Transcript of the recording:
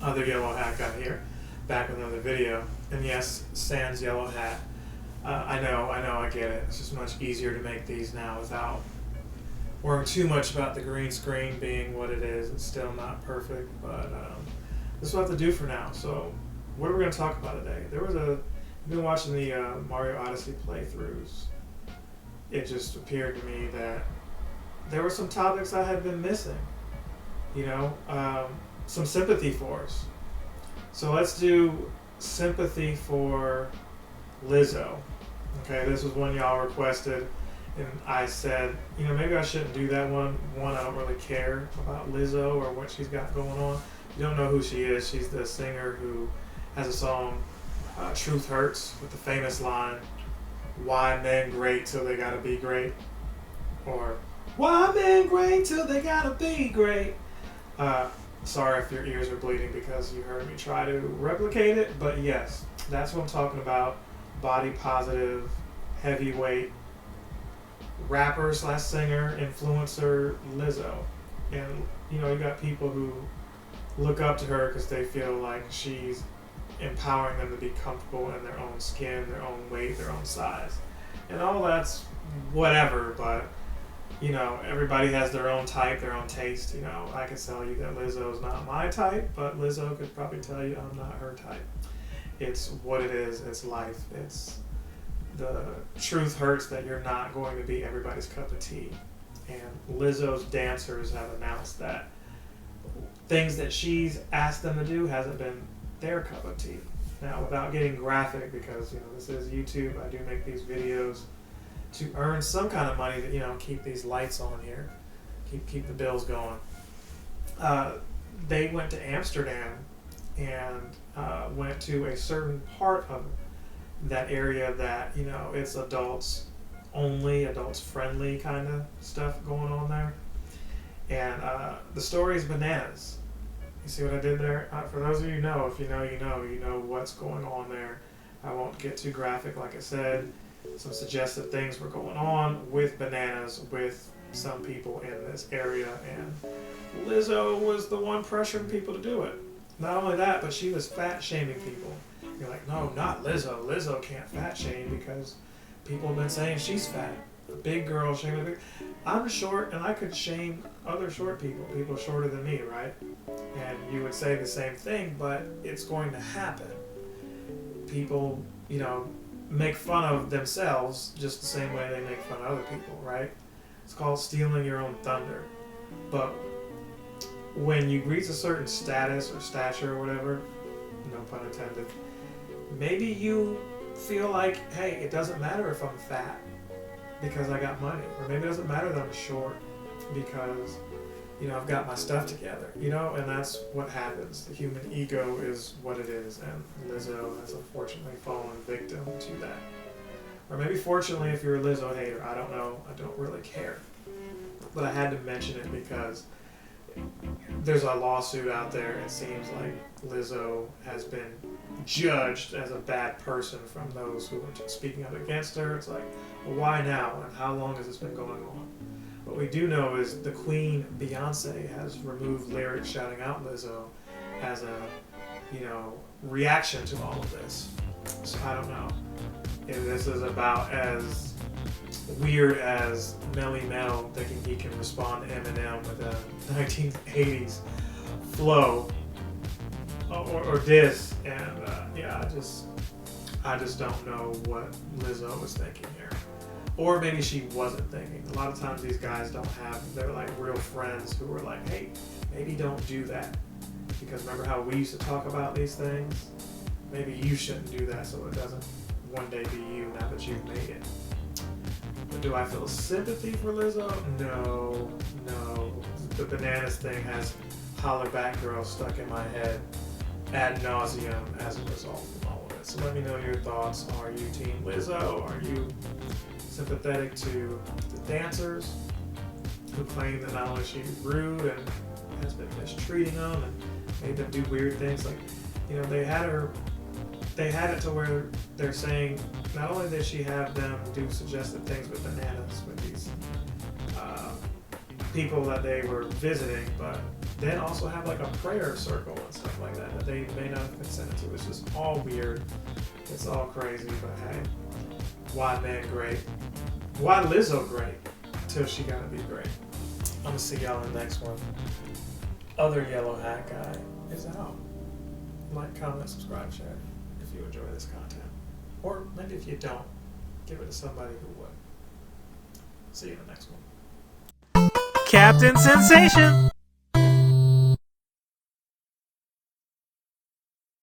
other yellow hat guy here, back with another video. And yes, sans yellow hat. I know, I get it. It's just much easier to make these now without worrying too much about the green screen being what it is. It's still not perfect, but this will have to do for now. So, what are we going to talk about today? I've been watching the Mario Odyssey playthroughs. It just appeared to me that there were some topics I had been missing. You know, some sympathy fors. So let's do sympathy for Lizzo. Okay, this was one y'all requested, and I said, you know, maybe I shouldn't do that one. One, I don't really care about Lizzo or what she's got going on. You don't know who she is. She's the singer who has a song, Truth Hurts, with the famous line, "Why men great till they gotta be great?" Or, "Why men great till they gotta be great?" Sorry if your ears are bleeding because you heard me try to replicate it, but yes, that's what I'm talking about. Body positive, heavyweight rapper slash singer, influencer Lizzo. And, you know, you got people who look up to her because they feel like she's empowering them to be comfortable in their own skin, their own weight, their own size. And all that's whatever, but you know, everybody has their own type, their own taste. You know, I could tell you that Lizzo is not my type, but Lizzo could probably tell you I'm not her type. It's what it is. It's life. It's the truth hurts that you're not going to be everybody's cup of tea. And Lizzo's dancers have announced that things that she's asked them to do hasn't been their cup of tea. Now, without getting graphic, because, you know, this is YouTube, I do make these videos to earn some kind of money to, you know, keep these lights on here, keep the bills going. They went to Amsterdam and went to a certain part of that area that, you know, it's adults only, adults friendly kind of stuff going on there. And the story is bananas. You see what I did there? For those of you who know, if you know, you know what's going on there. I won't get too graphic, like I said. Some suggested things were going on with bananas with some people in this area, and Lizzo was the one pressuring people to do it. Not only that, but she was fat shaming people. You're like, no, not Lizzo. Lizzo can't fat shame because people have been saying she's fat. A big girl shaming a big. I'm short and I could shame other short people shorter than me, right? And you would say the same thing, but it's going to happen. People, you know, make fun of themselves just the same way they make fun of other people, right? It's called stealing your own thunder. But when you reach a certain status or stature or whatever, no pun intended, maybe you feel like, hey, it doesn't matter if I'm fat because I got money. Or maybe it doesn't matter that I'm short because, you know, I've got my stuff together, you know, and that's what happens. The human ego is what it is, and Lizzo has unfortunately fallen victim to that. Or maybe fortunately if you're a Lizzo hater, I don't know, I don't really care. But I had to mention it because there's a lawsuit out there. It seems like Lizzo has been judged as a bad person from those who are speaking up against her. It's like, well, why now, and how long has this been going on? What we do know is the Queen, Beyonce, has removed lyrics shouting out Lizzo as a, you know, reaction to all of this. So I don't know if this is about as weird as Melly Mel thinking he can respond to Eminem with a 1980s flow or diss, and yeah, I just don't know what Lizzo was thinking here. Or maybe she wasn't thinking. A lot of times these guys don't have, they're like real friends who are like, hey, maybe don't do that. Because remember how we used to talk about these things? Maybe you shouldn't do that so it doesn't one day be you now that you've made it. But do I feel sympathy for Lizzo? No. The bananas thing has Holler Back Girl stuck in my head ad nauseum as a result of all of it. So let me know your thoughts. Are you Team Lizzo? Are you sympathetic to the dancers who claim that not only she's rude and has been mistreating them and made them do weird things? Like, you know, they had it to where they're saying not only did she have them do suggested things with bananas with these people that they were visiting, but then also have like a prayer circle and stuff like that that they may not have consented to. It's just all weird. It's all crazy, but hey, why men great? Why Lizzo great? Till she gotta be great. I'm gonna see y'all in the next one. Other Yellow Hat Guy is out. Like, comment, subscribe, share if you enjoy this content. Or maybe if you don't, give it to somebody who would. See you in the next one. Captain Sensation!